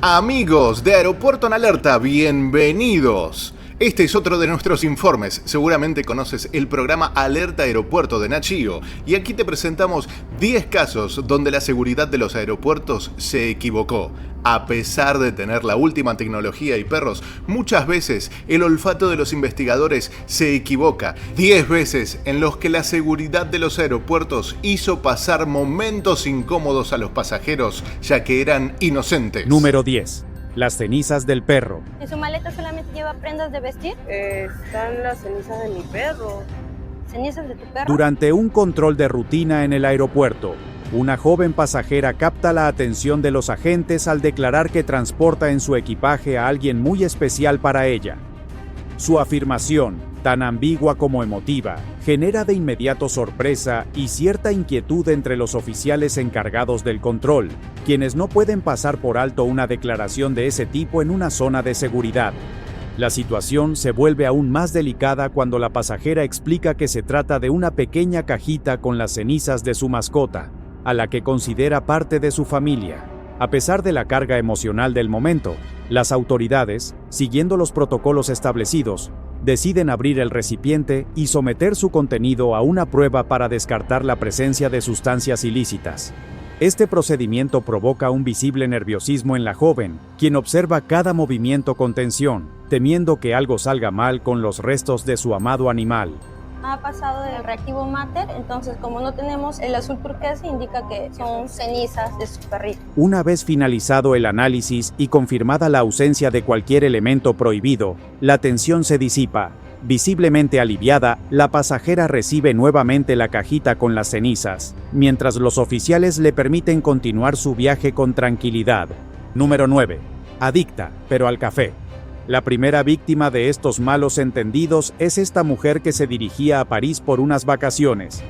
Amigos de Aeropuerto en Alerta, bienvenidos. Este es otro de nuestros informes. Seguramente conoces el programa Alerta Aeropuerto de Nachio. Y aquí te presentamos 10 casos donde la seguridad de los aeropuertos se equivocó. A pesar de tener la última tecnología y perros, muchas veces el olfato de los investigadores se equivoca. 10 veces en los que la seguridad de los aeropuertos hizo pasar momentos incómodos a los pasajeros, ya que eran inocentes. Número 10. Las cenizas del perro. ¿En su maleta solamente lleva prendas de vestir? Están las cenizas de mi perro. ¿Cenizas de tu perro? Durante un control de rutina en el aeropuerto, una joven pasajera capta la atención de los agentes al declarar que transporta en su equipaje a alguien muy especial para ella. Su afirmación, tan ambigua como emotiva, genera de inmediato sorpresa y cierta inquietud entre los oficiales encargados del control, quienes no pueden pasar por alto una declaración de ese tipo en una zona de seguridad. La situación se vuelve aún más delicada cuando la pasajera explica que se trata de una pequeña cajita con las cenizas de su mascota, a la que considera parte de su familia. A pesar de la carga emocional del momento, las autoridades, siguiendo los protocolos establecidos, deciden abrir el recipiente y someter su contenido a una prueba para descartar la presencia de sustancias ilícitas. Este procedimiento provoca un visible nerviosismo en la joven, quien observa cada movimiento con tensión, temiendo que algo salga mal con los restos de su amado animal. Ha pasado del reactivo mater, entonces como no tenemos el azul turquesa, indica que son cenizas de su perrito. Una vez finalizado el análisis y confirmada la ausencia de cualquier elemento prohibido, la tensión se disipa. Visiblemente aliviada, la pasajera recibe nuevamente la cajita con las cenizas, mientras los oficiales le permiten continuar su viaje con tranquilidad. Número 9. Adicta, pero al café. La primera víctima de estos malos entendidos es esta mujer que se dirigía a París por unas vacaciones.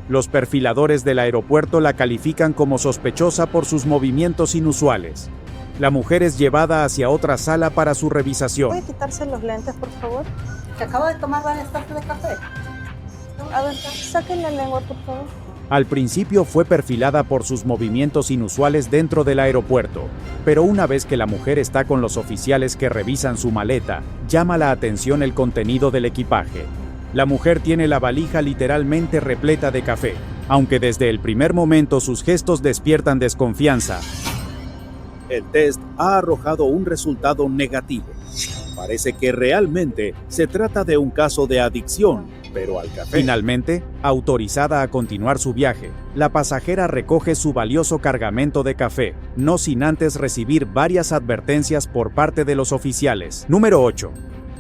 Los perfiladores del aeropuerto la califican como sospechosa por sus movimientos inusuales. La mujer es llevada hacia otra sala para su revisación. ¿Puede quitarse los lentes, por favor? Se acaba de tomar varias tazas de café. A ver, saquen la lengua, por favor. Al principio fue perfilada por sus movimientos inusuales dentro del aeropuerto, pero una vez que la mujer está con los oficiales que revisan su maleta, llama la atención el contenido del equipaje. La mujer tiene la valija literalmente repleta de café, aunque desde el primer momento sus gestos despiertan desconfianza. El test ha arrojado un resultado negativo. Parece que realmente se trata de un caso de adicción, pero al café. Finalmente, autorizada a continuar su viaje, la pasajera recoge su valioso cargamento de café, no sin antes recibir varias advertencias por parte de los oficiales. Número 8.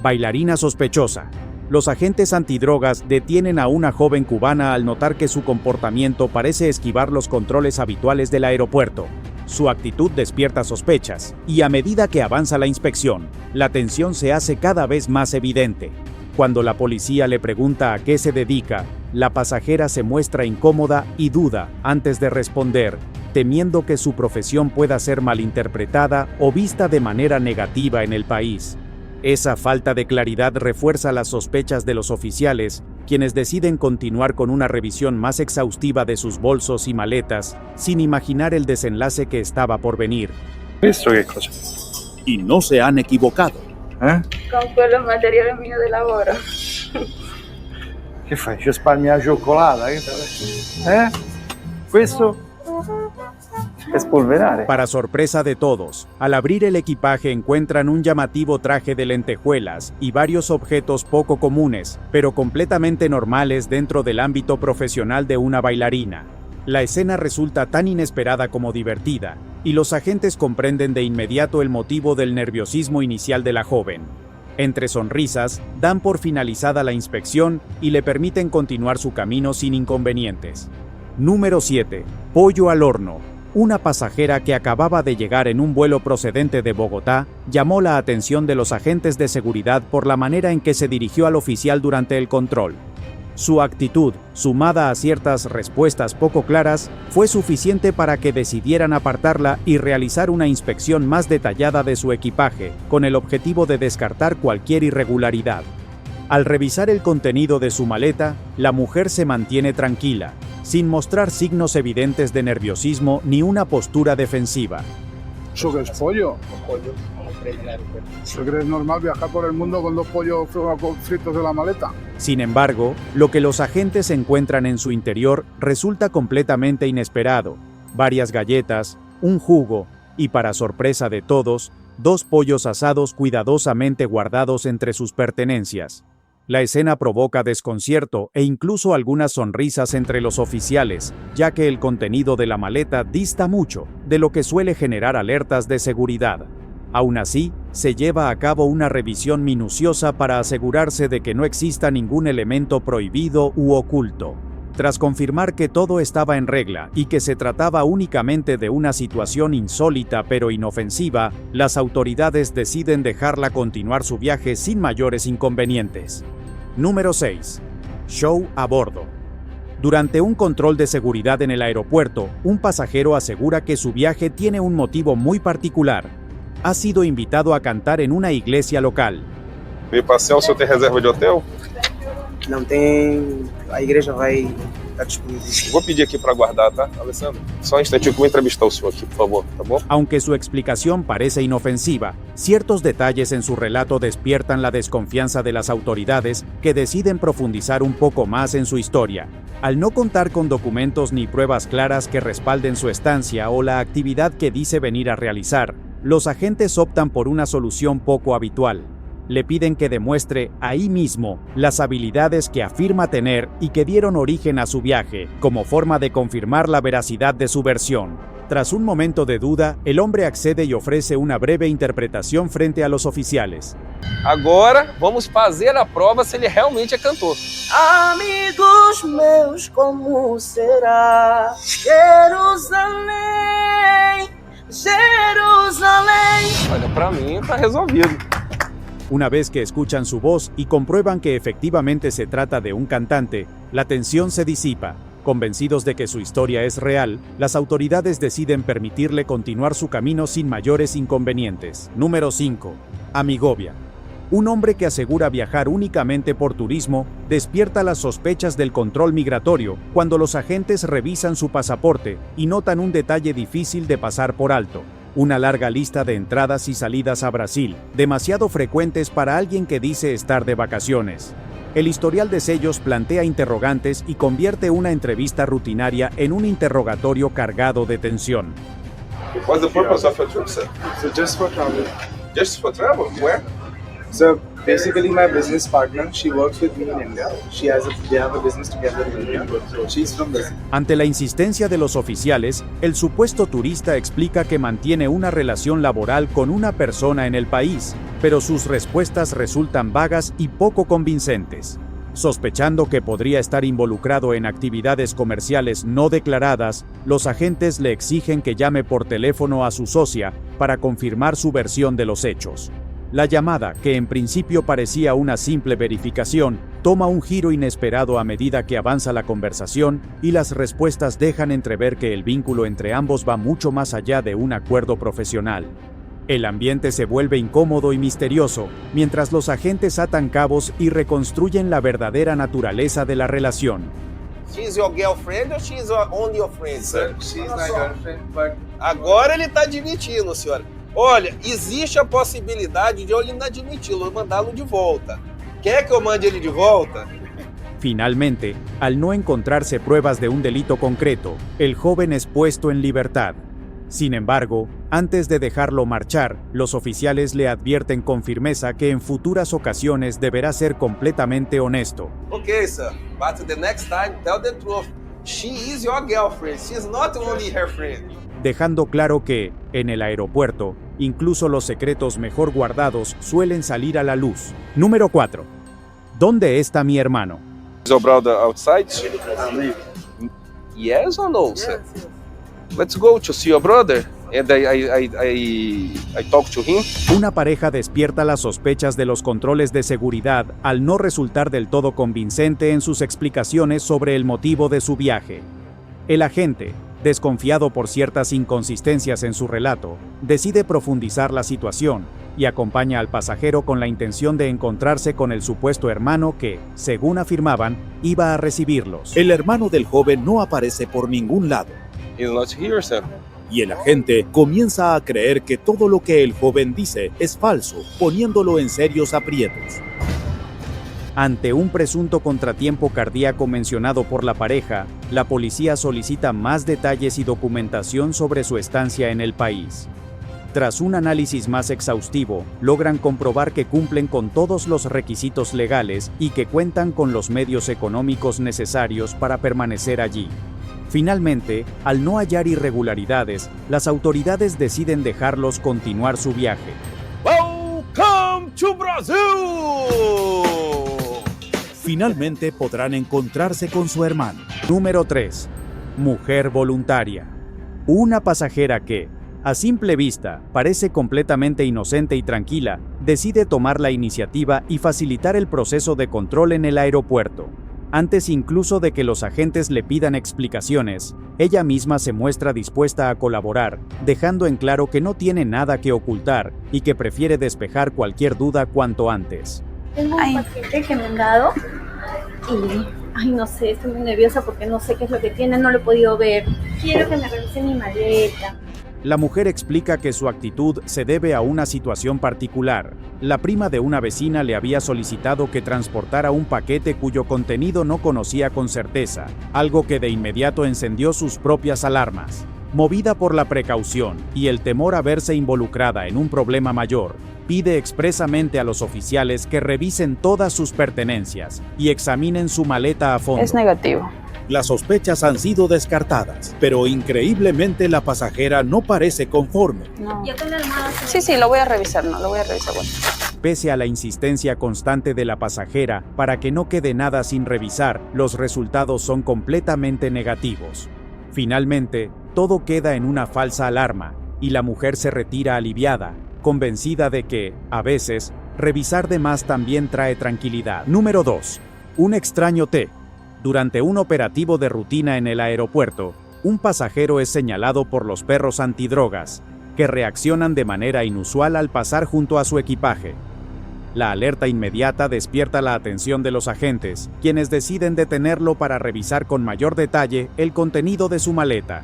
Bailarina sospechosa. Los agentes antidrogas detienen a una joven cubana al notar que su comportamiento parece esquivar los controles habituales del aeropuerto. Su actitud despierta sospechas, y a medida que avanza la inspección, la tensión se hace cada vez más evidente. Cuando la policía le pregunta a qué se dedica, la pasajera se muestra incómoda y duda antes de responder, temiendo que su profesión pueda ser malinterpretada o vista de manera negativa en el país. Esa falta de claridad refuerza las sospechas de los oficiales, quienes deciden continuar con una revisión más exhaustiva de sus bolsos y maletas, sin imaginar el desenlace que estaba por venir. ¿Esto qué cosa? Y no se han equivocado. Con quello materiale mio di lavoro. Che fai? Ci spalmi la cioccolata? Questo es polverare. Para sorpresa de todos, al abrir el equipaje encuentran un llamativo traje de lentejuelas y varios objetos poco comunes, pero completamente normales dentro del ámbito profesional de una bailarina. La escena resulta tan inesperada como divertida, y los agentes comprenden de inmediato el motivo del nerviosismo inicial de la joven. Entre sonrisas, dan por finalizada la inspección y le permiten continuar su camino sin inconvenientes. Número 7. Pollo al horno. Una pasajera que acababa de llegar en un vuelo procedente de Bogotá llamó la atención de los agentes de seguridad por la manera en que se dirigió al oficial durante el control. Su actitud, sumada a ciertas respuestas poco claras, fue suficiente para que decidieran apartarla y realizar una inspección más detallada de su equipaje, con el objetivo de descartar cualquier irregularidad. Al revisar el contenido de su maleta, la mujer se mantiene tranquila, sin mostrar signos evidentes de nerviosismo ni una postura defensiva. ¿Eso qué es pollo? ¿Se cree normal viajar por el mundo con 2 pollos fritos de la maleta? Sin embargo, lo que los agentes encuentran en su interior resulta completamente inesperado. Varias galletas, un jugo y, para sorpresa de todos, 2 pollos asados cuidadosamente guardados entre sus pertenencias. La escena provoca desconcierto e incluso algunas sonrisas entre los oficiales, ya que el contenido de la maleta dista mucho de lo que suele generar alertas de seguridad. Aún así, se lleva a cabo una revisión minuciosa para asegurarse de que no exista ningún elemento prohibido u oculto. Tras confirmar que todo estaba en regla y que se trataba únicamente de una situación insólita pero inofensiva, las autoridades deciden dejarla continuar su viaje sin mayores inconvenientes. Número 6. Show a bordo. Durante un control de seguridad en el aeropuerto, un pasajero asegura que su viaje tiene un motivo muy particular. Ha sido invitado a cantar en una iglesia local. Mi paseo, ¿usted tiene reserva de hotel? Não tem, a igreja vai estar disponível. Vou pedir aqui para guardar, tá, Alessandro? Só um instantinho que eu vou entrevistar o senhor aqui, por favor, tá bom? Aunque su explicación parece inofensiva, ciertos detalles en su relato despiertan la desconfianza de las autoridades, que deciden profundizar un poco más en su historia. Al no contar con documentos ni pruebas claras que respalden su estancia o la actividad que dice venir a realizar, los agentes optan por una solución poco habitual. Le piden que demuestre ahí mismo las habilidades que afirma tener y que dieron origen a su viaje, como forma de confirmar la veracidad de su versión. Tras un momento de duda, el hombre accede y ofrece una breve interpretación frente a los oficiales. Agora, vamos fazer a prova se ele realmente é cantor. Amigos meus, como será? Jerusalém, Jerusalém. Olha, para mim tá resolvido. Una vez que escuchan su voz y comprueban que efectivamente se trata de un cantante, la tensión se disipa. Convencidos de que su historia es real, las autoridades deciden permitirle continuar su camino sin mayores inconvenientes. Número 5. Amigovia. Un hombre que asegura viajar únicamente por turismo despierta las sospechas del control migratorio cuando los agentes revisan su pasaporte y notan un detalle difícil de pasar por alto. Una larga lista de entradas y salidas a Brasil, demasiado frecuentes para alguien que dice estar de vacaciones. El historial de sellos plantea interrogantes y convierte una entrevista rutinaria en un interrogatorio cargado de tensión. What's the purpose of your trip, sir? So just for travel. Just for travel? Where? So basically my business partner, she works with me in India. They have a business together in India. She's from Brazil. Ante la insistencia de los oficiales, el supuesto turista explica que mantiene una relación laboral con una persona en el país, pero sus respuestas resultan vagas y poco convincentes. Sospechando que podría estar involucrado en actividades comerciales no declaradas, los agentes le exigen que llame por teléfono a su socia para confirmar su versión de los hechos. La llamada, que en principio parecía una simple verificación, toma un giro inesperado a medida que avanza la conversación y las respuestas dejan entrever que el vínculo entre ambos va mucho más allá de un acuerdo profesional. El ambiente se vuelve incómodo y misterioso, mientras los agentes atan cabos y reconstruyen la verdadera naturaleza de la relación. She's your girlfriend or she's only your friend, sir? She's my girlfriend, but Agora ele tá admitindo, senhora. Olha, existe a possibilidade de eu inadmiti-lo, mandá-lo de volta. Quer que eu mande ele de volta? Finalmente, al no encontrarse pruebas de un delito concreto, el joven es puesto en libertad. Sin embargo, antes de dejarlo marchar, los oficiales le advierten con firmeza que en futuras ocasiones deberá ser completamente honesto. Okay, sir, but the next time, tell the truth. She is your girlfriend, she's not only her friend. Dejando claro que, en el aeropuerto, incluso los secretos mejor guardados suelen salir a la luz. Número 4. ¿Dónde está mi hermano? Is your brother outside? Yes or no, sir? Let's go to see your brother. And I talk to him. Una pareja despierta las sospechas de los controles de seguridad al no resultar del todo convincente en sus explicaciones sobre el motivo de su viaje. El agente, desconfiado por ciertas inconsistencias en su relato, decide profundizar la situación y acompaña al pasajero con la intención de encontrarse con el supuesto hermano que, según afirmaban, iba a recibirlos. El hermano del joven no aparece por ningún lado. He's not here, sir. y el agente comienza a creer que todo lo que el joven dice es falso, poniéndolo en serios aprietos. Ante un presunto contratiempo cardíaco mencionado por la pareja, la policía solicita más detalles y documentación sobre su estancia en el país. Tras un análisis más exhaustivo, logran comprobar que cumplen con todos los requisitos legales y que cuentan con los medios económicos necesarios para permanecer allí. Finalmente, al no hallar irregularidades, las autoridades deciden dejarlos continuar su viaje. Welcome to Brazil! Finalmente podrán encontrarse con su hermano. Número 3. Mujer voluntaria. Una pasajera que, a simple vista, parece completamente inocente y tranquila, decide tomar la iniciativa y facilitar el proceso de control en el aeropuerto. Antes incluso de que los agentes le pidan explicaciones, ella misma se muestra dispuesta a colaborar, dejando en claro que no tiene nada que ocultar y que prefiere despejar cualquier duda cuanto antes. Tengo un paquete que me han dado y, no sé, estoy muy nerviosa porque no sé qué es lo que tiene, no lo he podido ver. Quiero que me revisen mi maleta. La mujer explica que su actitud se debe a una situación particular. La prima de una vecina le había solicitado que transportara un paquete cuyo contenido no conocía con certeza, algo que de inmediato encendió sus propias alarmas. Movida por la precaución y el temor a verse involucrada en un problema mayor, pide expresamente a los oficiales que revisen todas sus pertenencias y examinen su maleta a fondo. Es negativo. Las sospechas han sido descartadas, pero increíblemente la pasajera no parece conforme. No. Sí, lo voy a revisar, bueno. Pese a la insistencia constante de la pasajera para que no quede nada sin revisar, los resultados son completamente negativos. Finalmente, todo queda en una falsa alarma y la mujer se retira aliviada, convencida de que, a veces, revisar de más también trae tranquilidad. Número 2. Un extraño té. Durante un operativo de rutina en el aeropuerto, un pasajero es señalado por los perros antidrogas, que reaccionan de manera inusual al pasar junto a su equipaje. La alerta inmediata despierta la atención de los agentes, quienes deciden detenerlo para revisar con mayor detalle el contenido de su maleta.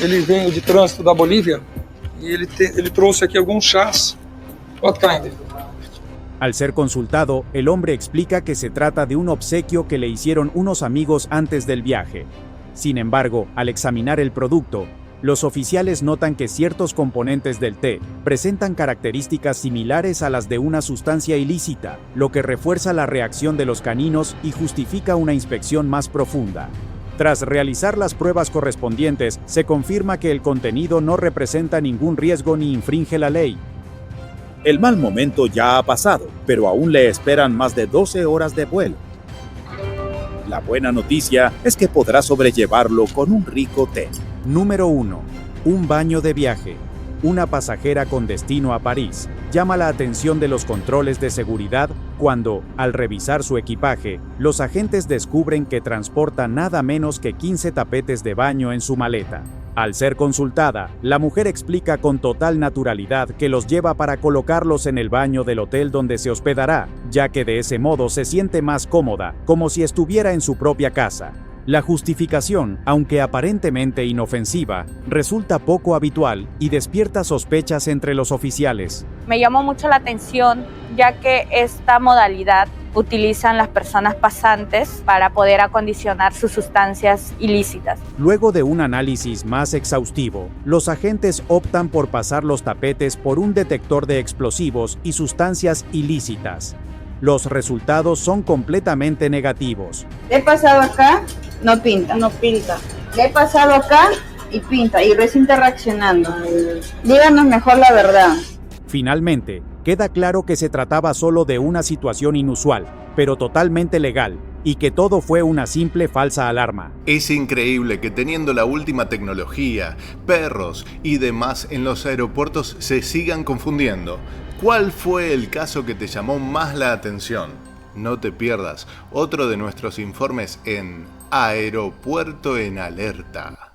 Ele veio de trânsito da Bolívia e ele trouxe aqui alguns chás. What kind? Al ser consultado, el hombre explica que se trata de un obsequio que le hicieron unos amigos antes del viaje. Sin embargo, al examinar el producto, los oficiales notan que ciertos componentes del té presentan características similares a las de una sustancia ilícita, lo que refuerza la reacción de los caninos y justifica una inspección más profunda. Tras realizar las pruebas correspondientes, se confirma que el contenido no representa ningún riesgo ni infringe la ley. El mal momento ya ha pasado, pero aún le esperan más de 12 horas de vuelo. La buena noticia es que podrá sobrellevarlo con un rico té. Número 1. Un baño de viaje. Una pasajera con destino a París llama la atención de los controles de seguridad cuando, al revisar su equipaje, los agentes descubren que transporta nada menos que 15 tapetes de baño en su maleta. Al ser consultada, la mujer explica con total naturalidad que los lleva para colocarlos en el baño del hotel donde se hospedará, ya que de ese modo se siente más cómoda, como si estuviera en su propia casa. La justificación, aunque aparentemente inofensiva, resulta poco habitual y despierta sospechas entre los oficiales. Me llamó mucho la atención, ya que esta modalidad utilizan las personas pasantes para poder acondicionar sus sustancias ilícitas. Luego de un análisis más exhaustivo, los agentes optan por pasar los tapetes por un detector de explosivos y sustancias ilícitas. Los resultados son completamente negativos. Le he pasado acá, no pinta. Le he pasado acá y pinta, y recién está reaccionando. Díganos mejor la verdad. Finalmente, queda claro que se trataba solo de una situación inusual, pero totalmente legal, y que todo fue una simple falsa alarma. Es increíble que teniendo la última tecnología, perros y demás en los aeropuertos se sigan confundiendo. ¿Cuál fue el caso que te llamó más la atención? No te pierdas otro de nuestros informes en Aeropuerto en Alerta.